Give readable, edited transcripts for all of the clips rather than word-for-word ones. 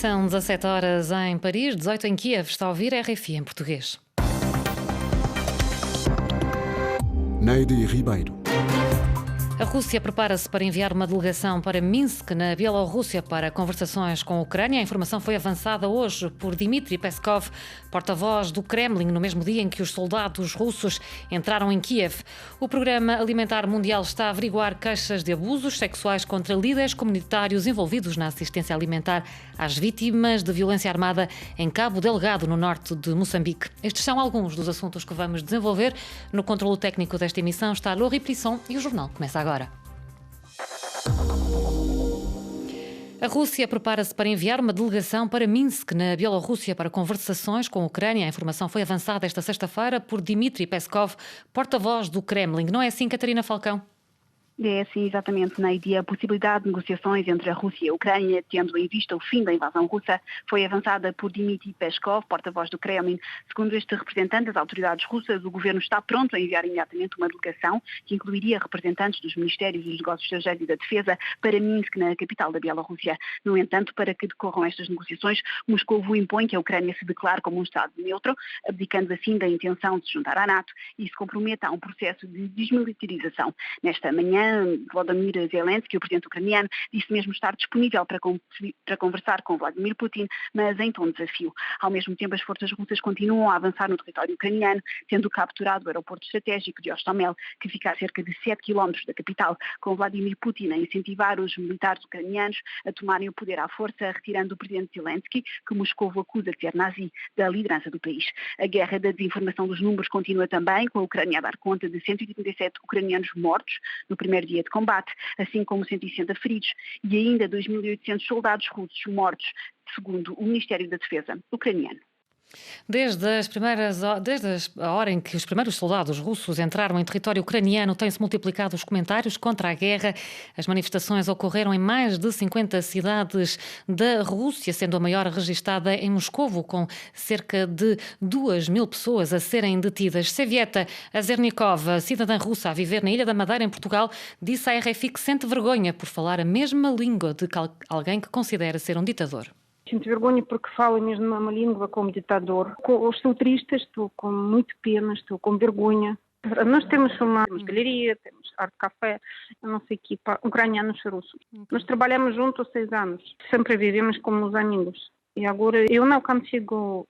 São 17 horas em Paris, 18 em Kiev. Está a ouvir RFI em português. Neide Ribeiro. A Rússia prepara-se para enviar uma delegação para Minsk, na Bielorrússia, para conversações com a Ucrânia. A informação foi avançada hoje por Dmitry Peskov, porta-voz do Kremlin, no mesmo dia em que os soldados russos entraram em Kiev. O Programa Alimentar Mundial está a averiguar queixas de abusos sexuais contra líderes comunitários envolvidos na assistência alimentar às vítimas de violência armada em Cabo Delgado, no norte de Moçambique. Estes são alguns dos assuntos que vamos desenvolver. No controlo técnico desta emissão está Laurie Plisson e o jornal começa agora. A Rússia prepara-se para enviar uma delegação para Minsk, na Bielorrússia, para conversações com a Ucrânia. A informação foi avançada esta sexta-feira por Dmitry Peskov, porta-voz do Kremlin. Não é assim, Catarina Falcão? É, sim, exatamente, Neide. A possibilidade de negociações entre a Rússia e a Ucrânia, tendo em vista o fim da invasão russa, foi avançada por Dmitry Peskov, porta-voz do Kremlin. Segundo este representante das autoridades russas, o governo está pronto a enviar imediatamente uma delegação que incluiria representantes dos Ministérios dos Negócios Estrangeiros e da Defesa para Minsk, na capital da Bielorrússia. No entanto, para que decorram estas negociações, Moscou impõe que a Ucrânia se declare como um Estado neutro, abdicando assim da intenção de se juntar à NATO e se comprometa a um processo de desmilitarização. Nesta manhã, Volodymyr Zelensky, o presidente ucraniano, disse mesmo estar disponível para conversar com Vladimir Putin, mas em tom de desafio. Ao mesmo tempo, as forças russas continuam a avançar no território ucraniano, tendo capturado o aeroporto estratégico de Hostomel, que fica a cerca de 7 quilómetros da capital, com Vladimir Putin a incentivar os militares ucranianos a tomarem o poder à força, retirando o presidente Zelensky, que Moscou acusa de ser nazi, da liderança do país. A guerra da desinformação dos números continua também, com a Ucrânia a dar conta de 187 ucranianos mortos no primeiro dia de combate, assim como 160 feridos e ainda 2.800 soldados russos mortos, segundo o Ministério da Defesa ucraniano. Desde a hora em que os primeiros soldados russos entraram em território ucraniano, têm-se multiplicado os comentários contra a guerra. As manifestações ocorreram em mais de 50 cidades da Rússia, sendo a maior registada em Moscovo, com cerca de 2.000 pessoas a serem detidas. Sevieta Azernikova, cidadã russa a viver na Ilha da Madeira, em Portugal, disse à RFI que sente vergonha por falar a mesma língua de alguém que considera ser um ditador. Sinto vergonha porque falo a mesma língua como ditador. Estou triste, estou com muita pena, estou com vergonha. Nós temos galeria, temos arte café, eu não sei que, ucranianos e russos. Nós trabalhamos juntos há 6 anos, sempre vivemos como os amigos. E agora eu não consigo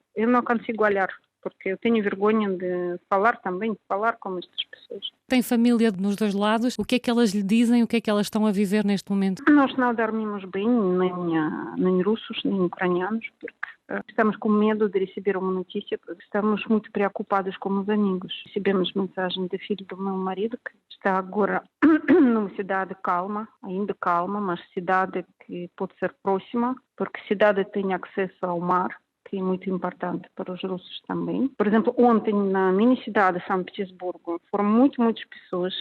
olhar, porque eu tenho vergonha de falar também, de falar com estas pessoas. Tem família nos dois lados? O que é que elas lhe dizem? O que é que elas estão a viver neste momento? Nós não dormimos bem, nem russos, nem ucranianos, porque estamos com medo de receber uma notícia, porque estamos muito preocupados com os amigos. Recebemos mensagem do filho do meu marido, que está agora numa cidade calma, ainda calma, mas cidade que pode ser próxima, porque a cidade tem acesso ao mar, que é muito importante para os russos também. Por exemplo, ontem na minha cidade, São Petersburgo, foram muitas pessoas.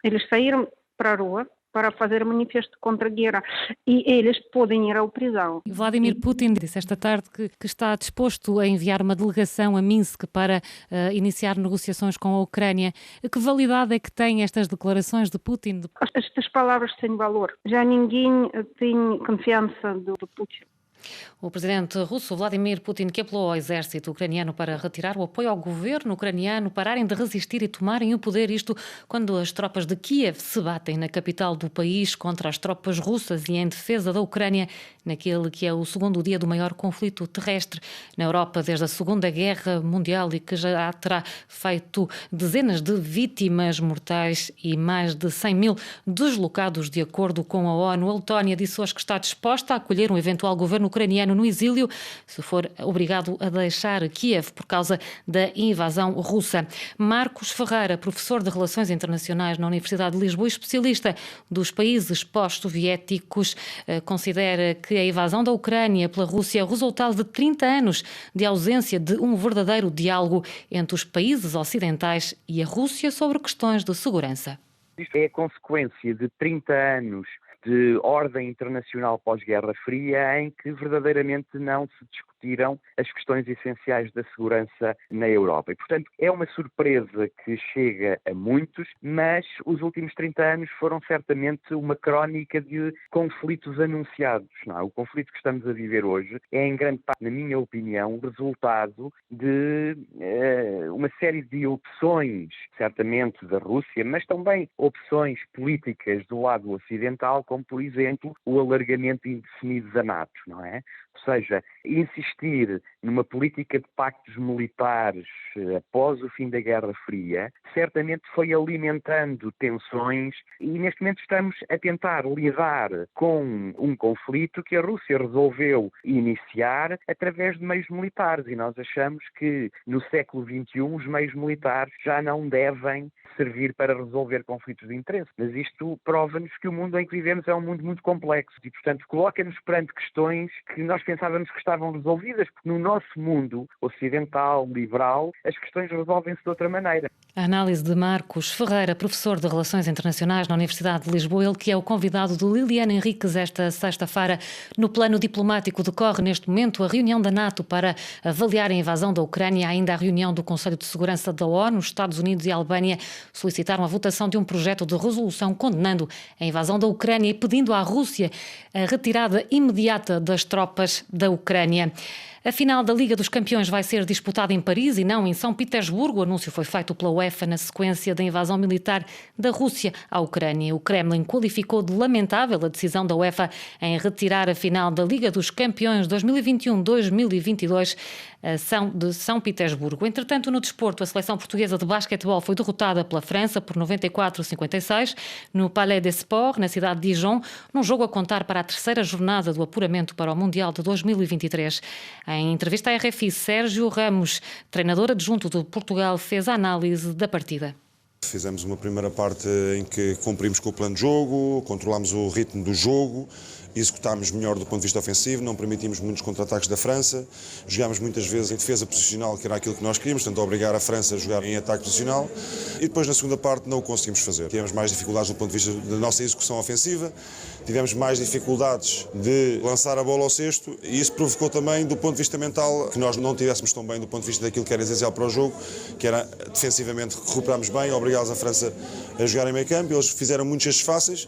Eles saíram para a rua para fazer manifesto contra a guerra e eles podem ir à prisão. Vladimir Putin disse esta tarde que está disposto a enviar uma delegação a Minsk para iniciar negociações com a Ucrânia. Que validade é que têm estas declarações de Putin? Estas palavras têm valor. Já ninguém tem confiança do Putin. O presidente russo Vladimir Putin, que apelou ao exército ucraniano para retirar o apoio ao governo ucraniano, pararem de resistir e tomarem o poder, isto quando as tropas de Kiev se batem na capital do país contra as tropas russas e em defesa da Ucrânia, naquele que é o segundo dia do maior conflito terrestre na Europa desde a Segunda Guerra Mundial e que já terá feito dezenas de vítimas mortais e mais de 100.000 deslocados, de acordo com a ONU. A Letónia disse hoje que está disposta a acolher um eventual governo ucraniano no exílio, se for obrigado a deixar Kiev por causa da invasão russa. Marcos Ferreira, professor de Relações Internacionais na Universidade de Lisboa e especialista dos países pós-soviéticos, considera que a invasão da Ucrânia pela Rússia é o resultado de 30 anos de ausência de um verdadeiro diálogo entre os países ocidentais e a Rússia sobre questões de segurança. Isto é a consequência de 30 anos de ordem internacional pós-Guerra Fria em que verdadeiramente não se discutiu discutiram as questões essenciais da segurança na Europa. E, portanto, é uma surpresa que chega a muitos, mas os últimos 30 anos foram certamente uma crónica de conflitos anunciados. Não é? O conflito que estamos a viver hoje é, em grande parte, na minha opinião, resultado de uma série de opções, certamente da Rússia, mas também opções políticas do lado ocidental, como, por exemplo, o alargamento indefinido da NATO, não é? Ou seja, insistir numa política de pactos militares após o fim da Guerra Fria, certamente foi alimentando tensões e neste momento estamos a tentar lidar com um conflito que a Rússia resolveu iniciar através de meios militares e nós achamos que no século XXI os meios militares já não devem servir para resolver conflitos de interesse. Mas isto prova-nos que o mundo em que vivemos é um mundo muito complexo e, portanto, coloca-nos perante questões que nós pensávamos que estavam resolvidas, porque no nosso mundo ocidental, liberal, as questões resolvem-se de outra maneira. A análise de Marcos Ferreira, professor de Relações Internacionais na Universidade de Lisboa, ele que é o convidado de Liliana Henriques esta sexta-feira. No plano diplomático decorre neste momento a reunião da NATO para avaliar a invasão da Ucrânia, ainda a reunião do Conselho de Segurança da ONU. Os Estados Unidos e a Albânia solicitaram a votação de um projeto de resolução condenando a invasão da Ucrânia e pedindo à Rússia a retirada imediata das tropas da Ucrânia. A final da Liga dos Campeões vai ser disputada em Paris e não em São Petersburgo. O anúncio foi feito pela UEFA na sequência da invasão militar da Rússia à Ucrânia. O Kremlin qualificou de lamentável a decisão da UEFA em retirar a final da Liga dos Campeões 2021-2022 de São Petersburgo. Entretanto, no desporto, a seleção portuguesa de basquetebol foi derrotada pela França por 94-56 no Palais des Sports, na cidade de Dijon, num jogo a contar para a terceira jornada do apuramento para o Mundial de 2023. Em entrevista à RFI, Sérgio Ramos, treinador adjunto de Portugal, fez a análise da partida. Fizemos uma primeira parte em que cumprimos com o plano de jogo, controlámos o ritmo do jogo, executámos melhor do ponto de vista ofensivo, não permitimos muitos contra-ataques da França, jogámos muitas vezes em defesa posicional, que era aquilo que nós queríamos, portanto obrigar a França a jogar em ataque posicional, e depois na segunda parte não o conseguimos fazer. Tivemos mais dificuldades do ponto de vista da nossa execução ofensiva, tivemos mais dificuldades de lançar a bola ao cesto, e isso provocou também, do ponto de vista mental, que nós não estivéssemos tão bem do ponto de vista daquilo que era essencial para o jogo, que era defensivamente recuperarmos bem, obrigámos a França a jogar em meio campo, eles fizeram muitos gestos fáceis,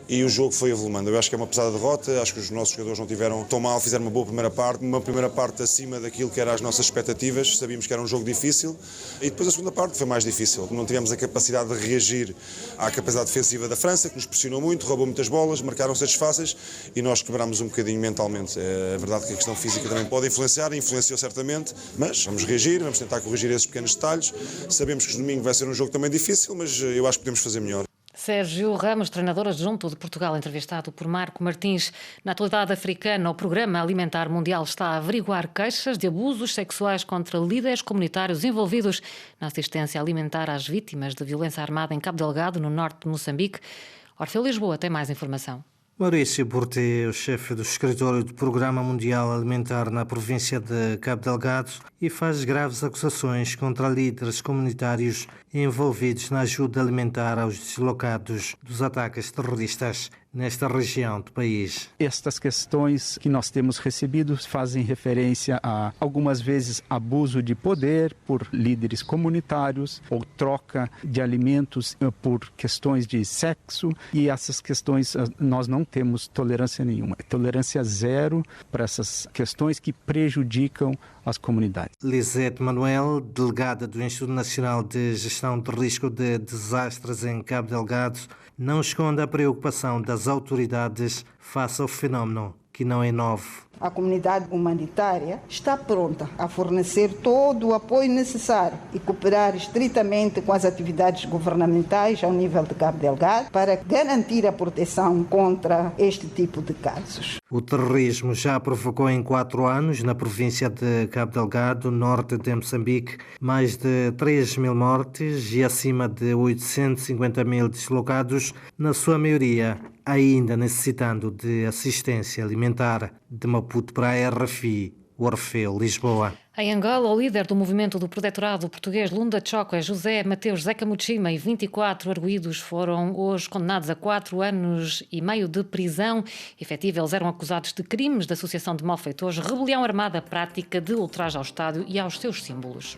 e o jogo foi evoluindo. Eu acho que é uma pesada derrota, acho que os nossos jogadores não tiveram tão mal, fizeram uma primeira parte acima daquilo que eram as nossas expectativas, sabíamos que era um jogo difícil, e depois a segunda parte foi mais difícil. Não tivemos a capacidade de reagir à capacidade defensiva da França, que nos pressionou muito, roubou muitas bolas, marcaram gestos fáceis e nós quebrámos um bocadinho mentalmente. É verdade que a questão física também pode influenciar, influenciou certamente, mas vamos reagir, vamos tentar corrigir esses pequenos detalhes. Sabemos que domingo vai ser um jogo também difícil, mas eu acho que podemos fazer melhor. Sérgio Ramos, treinador adjunto de Portugal, entrevistado por Marco Martins. Na atualidade africana, o Programa Alimentar Mundial está a averiguar queixas de abusos sexuais contra líderes comunitários envolvidos na assistência alimentar às vítimas de violência armada em Cabo Delgado, no norte de Moçambique. Orfeu Lisboa tem mais informação. Maurício Borté é o chefe do escritório do Programa Mundial Alimentar na província de Cabo Delgado e faz graves acusações contra líderes comunitários envolvidos na ajuda alimentar aos deslocados dos ataques terroristas nesta região do país. Estas questões que nós temos recebido fazem referência a, algumas vezes, abuso de poder por líderes comunitários ou troca de alimentos por questões de sexo, e essas questões nós não temos tolerância nenhuma. Tolerância zero para essas questões que prejudicam as comunidades. Lisete Manuel, delegada do Instituto Nacional de Gestão de Risco de Desastres em Cabo Delgado, não esconde a preocupação das autoridades face ao fenómeno, que não é novo. A comunidade humanitária está pronta a fornecer todo o apoio necessário e cooperar estritamente com as atividades governamentais ao nível de Cabo Delgado para garantir a proteção contra este tipo de casos. O terrorismo já provocou em 4 anos, na província de Cabo Delgado, norte de Moçambique, mais de 3.000 mortes e acima de 850.000 deslocados, na sua maioria ainda necessitando de assistência alimentar. De Maputo para a RFI, Orfeu Lisboa. Em Angola, o líder do movimento do protetorado português Lunda Choca, José Mateus Zeca Muchima, e 24 arguidos foram hoje condenados a 4 anos e meio de prisão efetiva. Eles eram acusados de crimes de associação de malfeitores, rebelião armada, prática de ultraje ao Estado e aos seus símbolos.